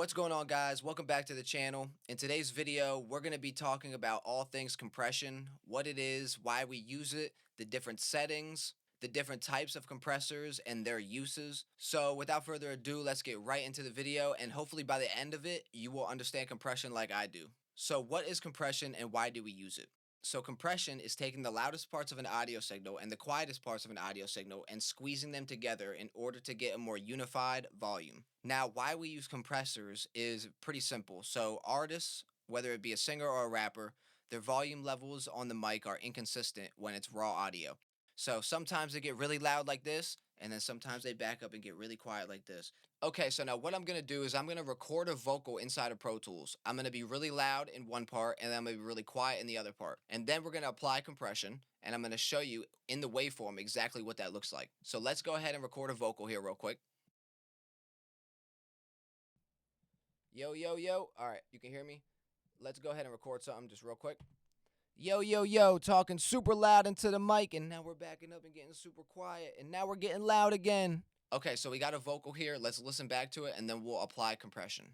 What's going on, guys? Welcome back to the channel. In today's video, we're going to be talking about all things compression, what it is, why we use it, the different settings, the different types of compressors and their uses. So without further ado, let's get right into the video, and hopefully by the end of it, you will understand compression like I do. So what is compression and why do we use it? So compression is taking the loudest parts of an audio signal and the quietest parts of an audio signal and squeezing them together in order to get a more unified volume. Now, why we use compressors is pretty simple. So artists, whether it be a singer or a rapper, their volume levels on the mic are inconsistent when it's raw audio. So sometimes they get really loud like this, and then sometimes they back up and get really quiet like this. Okay, so now what I'm gonna do is I'm gonna record a vocal inside of Pro Tools. I'm gonna be really loud in one part, and then I'm gonna be really quiet in the other part. And then we're gonna apply compression, and I'm gonna show you in the waveform exactly what that looks like. So let's go ahead and record a vocal here real quick. Yo, yo, yo. All right, you can hear me? Let's go ahead and record something just real quick. Yo, yo, yo, talking super loud into the mic, and now we're backing up and getting super quiet, and now we're getting loud again. Okay, so we got a vocal here. Let's listen back to it, and then we'll apply compression.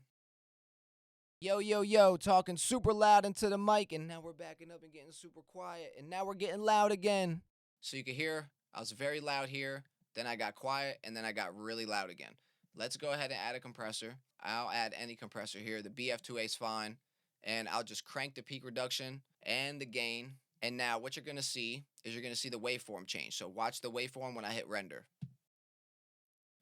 Yo, yo, yo, talking super loud into the mic, and now we're backing up and getting super quiet, and now we're getting loud again. So you can hear I was very loud here, then I got quiet, and then I got really loud again. Let's go ahead and add a compressor. I'll add any compressor here. The BF2A is fine, and I'll just crank the peak reduction and the gain. And now what you're going to see is you're going to see the waveform change. So watch the waveform when I hit render.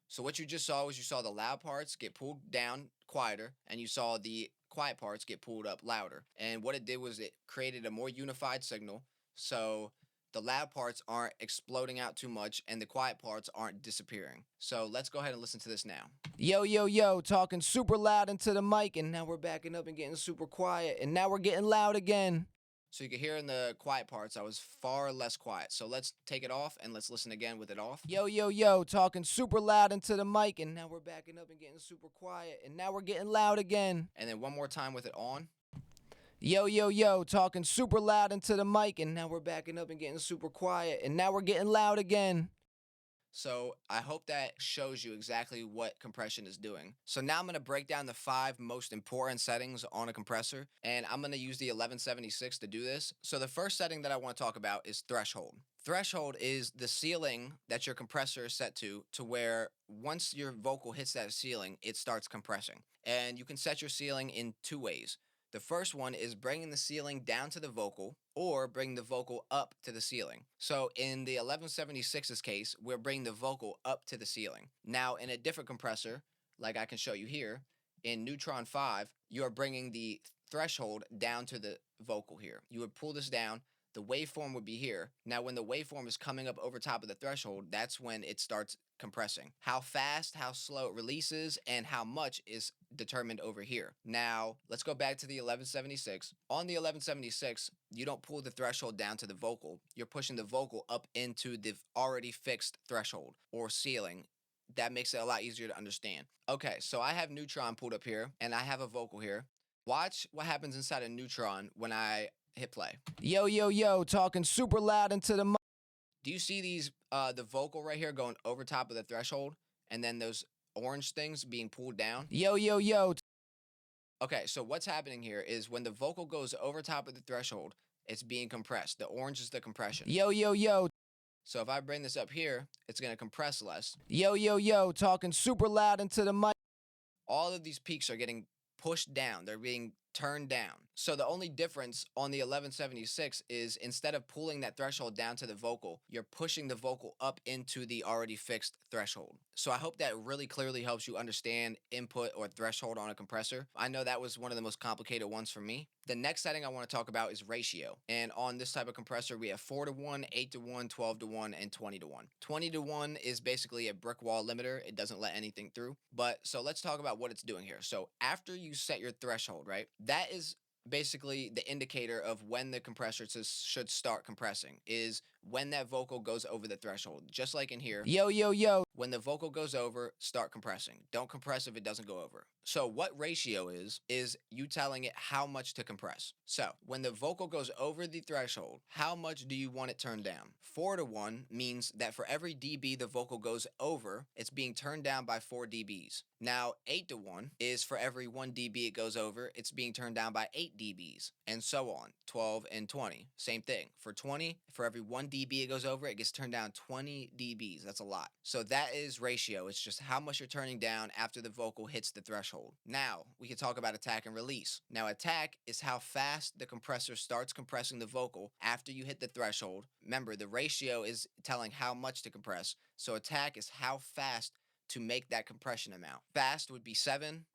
So what you just saw was you saw the loud parts get pulled down quieter, and you saw the quiet parts get pulled up louder. And what it did was it created a more unified signal. So the loud parts aren't exploding out too much, and the quiet parts aren't disappearing. So let's go ahead and listen to this now. Yo, yo, yo, talking super loud into the mic, and now we're backing up and getting super quiet, and now we're getting loud again. So you can hear in the quiet parts, I was far less quiet. So let's take it off and let's listen again with it off. Yo, yo, yo, talking super loud into the mic, and now we're backing up and getting super quiet, and now we're getting loud again. And then one more time with it on. Yo, yo, yo, talking super loud into the mic, and now we're backing up and getting super quiet, and now we're getting loud again. So I hope that shows you exactly what compression is doing. So now I'm going to break down the 5 most important settings on a compressor, and I'm going to use the 1176 to do this. So the first setting that I want to talk about is threshold. Threshold is the ceiling that your compressor is set to where once your vocal hits that ceiling, it starts compressing. And you can set your ceiling in 2 ways. The first one is bringing the ceiling down to the vocal or bring the vocal up to the ceiling. So in the 1176's case, we're bringing the vocal up to the ceiling. Now in a different compressor, like I can show you here, in Neutron 5, you are bringing the threshold down to the vocal here. You would pull this down, the waveform would be here. Now when the waveform is coming up over top of the threshold, that's when it starts compressing. How fast, how slow it releases, and how much is determined over here. Now, let's go back to the 1176. On the 1176, you don't pull the threshold down to the vocal. You're pushing the vocal up into the already fixed threshold or ceiling. That makes it a lot easier to understand. Okay, so I have Neutron pulled up here, and I have a vocal here. Watch what happens inside of Neutron when I hit play. Yo, yo, yo, talking super loud into the mic. Do you see these, the vocal right here going over top of the threshold, and then those orange things being pulled down? Yo, yo, yo. Okay, so what's happening here is when the vocal goes over top of the threshold, it's being compressed. The orange is the compression. Yo, yo, yo. So if I bring this up here, it's going to compress less. Yo, yo, yo, talking super loud into the mic. All of these peaks are getting pushed down. They're being turned down. So the only difference on the 1176 is instead of pulling that threshold down to the vocal, you're pushing the vocal up into the already fixed threshold. So I hope that really clearly helps you understand input or threshold on a compressor. I know that was one of the most complicated ones for me. The next setting I want to talk about is ratio. And on this type of compressor, we have 4-to-1, 8-to-1, 12-to-1, and 20-to-1. 20-to-1 is basically a brick wall limiter. It doesn't let anything through. But so let's talk about what it's doing here. So after you set your threshold, right, that is basically the indicator of when the compressor should start compressing is when that vocal goes over the threshold. Just like in here, yo, yo, yo, when the vocal goes over, start compressing. Don't compress if it doesn't go over. So what ratio is you telling it how much to compress. So when the vocal goes over the threshold, how much do you want it turned down? 4-to-1 means that for every dB the vocal goes over, it's being turned down by 4 dBs. Now 8-to-1 is for every 1 dB it goes over, it's being turned down by 8 dBs, and so on. 12 and 20, same thing. For 20, for every 1 dB it goes over, it gets turned down 20 dBs. That's a lot. So that is ratio. It's just how much you're turning down after the vocal hits the threshold. Now we can talk about attack and release. Now attack is how fast the compressor starts compressing the vocal after you hit the threshold. Remember, the ratio is telling how much to compress. So attack is how fast to make that compression amount. Fast would be 7.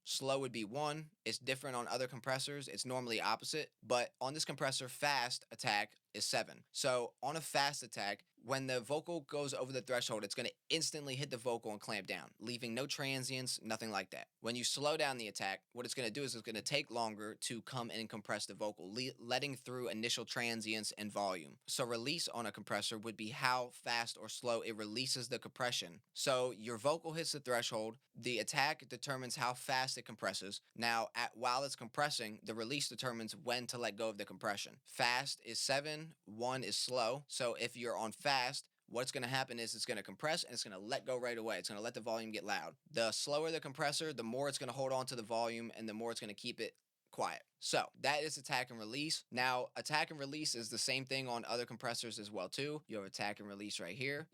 Slow would be 1. It's different on other compressors. It's normally opposite. But on this compressor, fast attack is 7. So on a fast attack, when the vocal goes over the threshold, it's going to instantly hit the vocal and clamp down, leaving no transients, nothing like that. When you slow down the attack, what it's going to do is it's going to take longer to come in and compress the vocal, letting through initial transients and volume. So release on a compressor would be how fast or slow it releases the compression. So your vocal hits the threshold, the attack determines how fast it compresses. Now, while it's compressing, the release determines when to let go of the compression. Fast is 7, 1 is slow. So if you're on fast, what's going to happen is it's going to compress and it's going to let go right away. It's going to let the volume get loud. The slower the compressor, the more it's going to hold on to the volume and the more it's going to keep it quiet. So that is attack and release. Now, attack and release is the same thing on other compressors as well too. You have attack and release right here.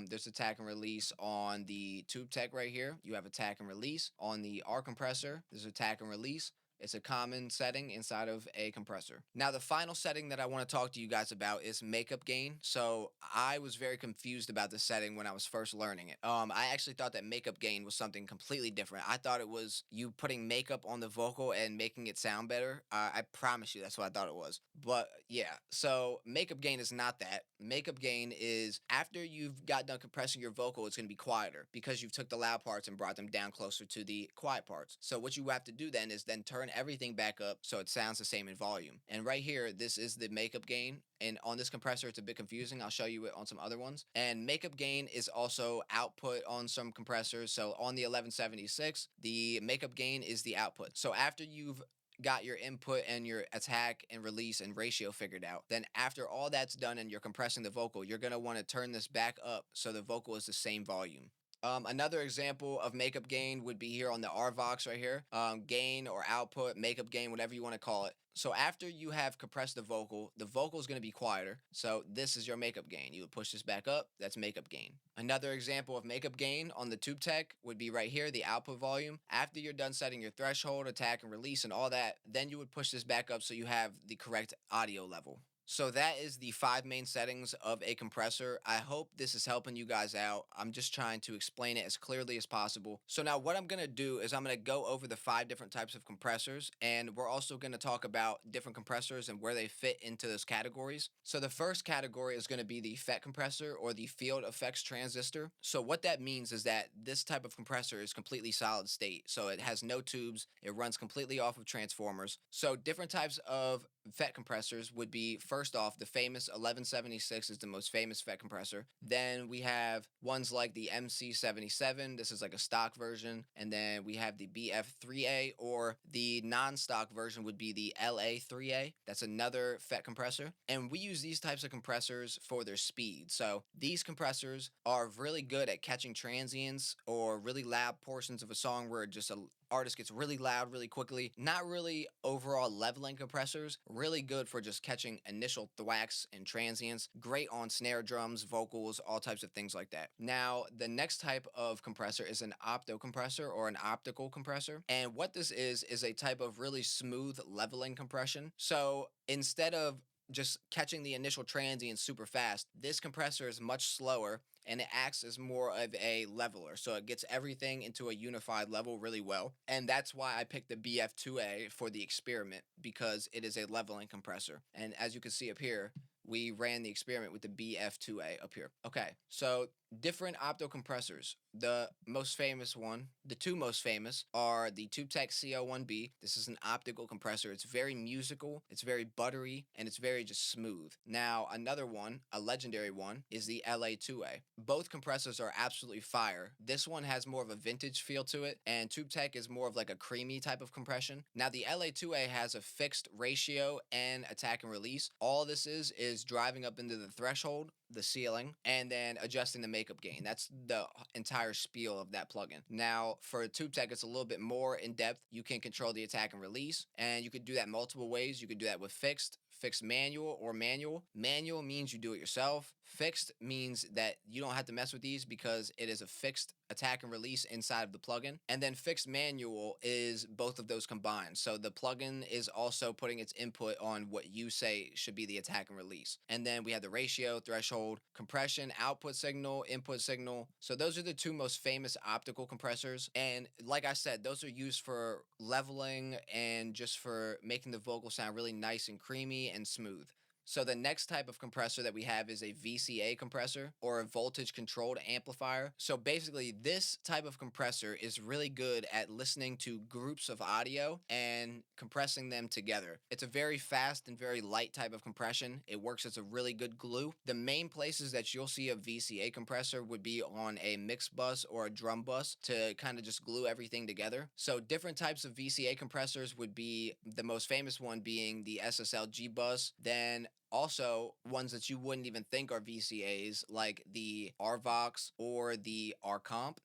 There's attack and release on the Tube Tech right here. You have attack and release on the R compressor. There's attack and release. It's a common setting inside of a compressor. Now, the final setting that I want to talk to you guys about is makeup gain. So I was very confused about this setting when I was first learning it. I actually thought that makeup gain was something completely different. I thought it was you putting makeup on the vocal and making it sound better. I promise you that's what I thought it was. But yeah, so makeup gain is not that. Makeup gain is after you've got done compressing your vocal, it's going to be quieter because you've took the loud parts and brought them down closer to the quiet parts. So what you have to do then is then turn everything back up so it sounds the same in volume. And right here, this is the makeup gain. And on this compressor, it's a bit confusing. I'll show you it on some other ones. And makeup gain is also output on some compressors. So on the 1176, the makeup gain is the output. So after you've got your input and your attack and release and ratio figured out, then after all that's done and you're compressing the vocal, you're going to want to turn this back up so the vocal is the same volume. Another example of makeup gain would be here on the Rvox right here. Gain or output, makeup gain, whatever you want to call it. So after you have compressed the vocal is going to be quieter. So this is your makeup gain. You would push this back up. That's makeup gain. Another example of makeup gain on the Tube Tech would be right here, the output volume. After you're done setting your threshold, attack, and release and all that, then you would push this back up so you have the correct audio level. So that is the 5 main settings of a compressor. I hope this is helping you guys out. I'm just trying to explain it as clearly as possible. So now what I'm going to do is I'm going to go over the 5 different types of compressors, and we're also going to talk about different compressors and where they fit into those categories. So the first category is going to be the FET compressor or the field effects transistor. So what that means is that this type of compressor is completely solid state. So it has no tubes. It runs completely off of transformers. So different types of FET compressors would be, first off, the famous 1176 is the most famous FET compressor. Then we have ones like the MC77. This is like a stock version. And then we have the BF3A, or the non-stock version would be the LA3A. That's another FET compressor. And we use these types of compressors for their speed. So these compressors are really good at catching transients or really loud portions of a song where just a artist gets really loud really quickly. Not really overall leveling compressors. Really good for just catching initial thwacks and transients. Great on snare drums, vocals, all types of things like that. Now, the next type of compressor is an opto compressor or an optical compressor. And what this is a type of really smooth leveling compression. So instead of just catching the initial transient super fast, this compressor is much slower and it acts as more of a leveler. So it gets everything into a unified level really well. And that's why I picked the BF2A for the experiment, because it is a leveling compressor. And as you can see up here, we ran the experiment with the BF2A up here. Okay, so different opto compressors. The most famous one, the two most famous, are the TubeTech CO1B. This is an optical compressor. It's very musical, it's very buttery, and it's very just smooth. Now, another one, a legendary one, is the LA2A. Both compressors are absolutely fire. This one has more of a vintage feel to it, and TubeTech is more of like a creamy type of compression. Now, the LA2A has a fixed ratio and attack and release. All this is driving up into the threshold, the ceiling, and then adjusting the makeup gain. That's the entire spiel of that plugin. Now, for TubeTech, it's a little bit more in depth. You can control the attack and release, and you could do that multiple ways. You could do that with fixed manual, or manual. Manual means you do it yourself. Fixed means that you don't have to mess with these because it is a fixed attack and release inside of the plugin. And then fixed manual is both of those combined. So the plugin is also putting its input on what you say should be the attack and release. And then we have the ratio, threshold, compression, output signal, input signal. So those are the two most famous optical compressors. And like I said, those are used for leveling and just for making the vocal sound really nice and creamy and smooth. So the next type of compressor that we have is a VCA compressor, or a voltage controlled amplifier. So basically this type of compressor is really good at listening to groups of audio and compressing them together. It's a very fast and very light type of compression. It works as a really good glue. The main places that you'll see a VCA compressor would be on a mix bus or a drum bus to kind of just glue everything together. So different types of VCA compressors would be, the most famous one being the SSL G Bus, then also ones that you wouldn't even think are VCAs, like the Rvox or the Rcomp.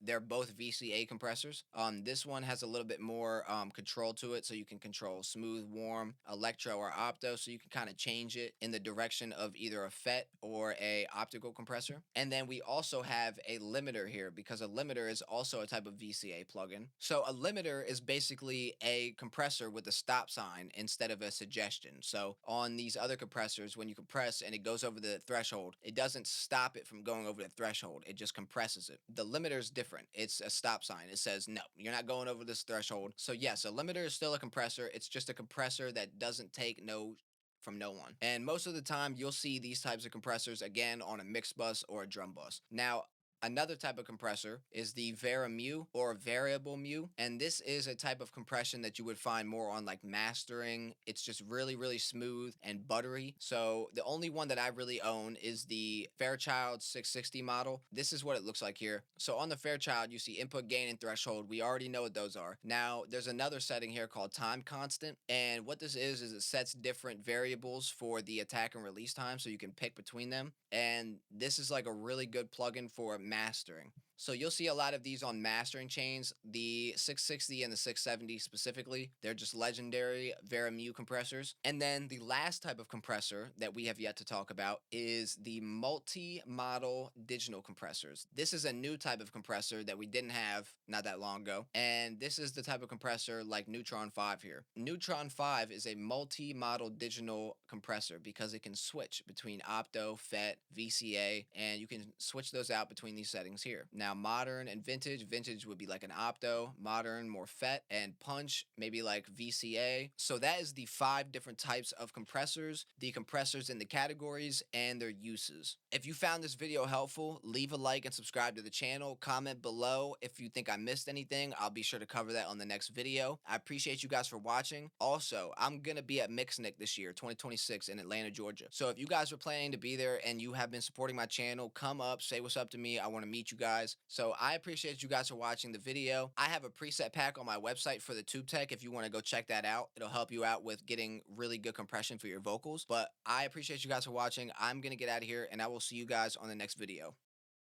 They're both VCA compressors. This one has a little bit more control to it, so you can control smooth, warm, electro, or opto, so you can kind of change it in the direction of either a FET or a optical compressor. And then we also have a limiter here, because a limiter is also a type of VCA plugin. So a limiter is basically a compressor with a stop sign instead of a suggestion. So on these other compressors, when you compress and it goes over the threshold, it doesn't stop it from going over the threshold, it just compresses it. The limiter is different. It's a stop sign. It says, no, you're not going over this threshold. So yes, a limiter is still a compressor. It's just a compressor that doesn't take no from no one. And most of the time you'll see these types of compressors again on a mix bus or a drum bus. Now, another type of compressor is the Vari-Mu, or variable mu, and this is a type of compression that you would find more on like mastering. It's just really, really smooth and buttery. So the only one that I really own is the Fairchild 660 model. This is what it looks like here. So on the Fairchild, you see input gain and threshold. We already know what those are. Now, there's another setting here called time constant, and what this is it sets different variables for the attack and release time, so you can pick between them. And this is like a really good plugin for mastering. So you'll see a lot of these on mastering chains. The 660 and the 670 specifically, they're just legendary Vari-Mu compressors. And then the last type of compressor that we have yet to talk about is the multi-model digital compressors. This is a new type of compressor that we didn't have not that long ago. And this is the type of compressor like Neutron 5 here. Neutron 5 is a multi-model digital compressor because it can switch between opto, FET, VCA, and you can switch those out between these settings here. Now, modern and vintage. Vintage would be like an opto, modern, more FET, and punch, maybe like VCA. So that is the 5 different types of compressors, the compressors in the categories, and their uses. If you found this video helpful, leave a like and subscribe to the channel. Comment below if you think I missed anything. I'll be sure to cover that on the next video. I appreciate you guys for watching. Also, I'm going to be at Mixnick this year, 2026, in Atlanta, Georgia. So if you guys are planning to be there and you have been supporting my channel, come up, say what's up to me. I want to meet you guys. So I appreciate you guys for watching the video. I have a preset pack on my website for the TubeTech if you want to go check that out. It'll help you out with getting really good compression for your vocals. But I appreciate you guys for watching. I'm going to get out of here, and I will see you guys on the next video.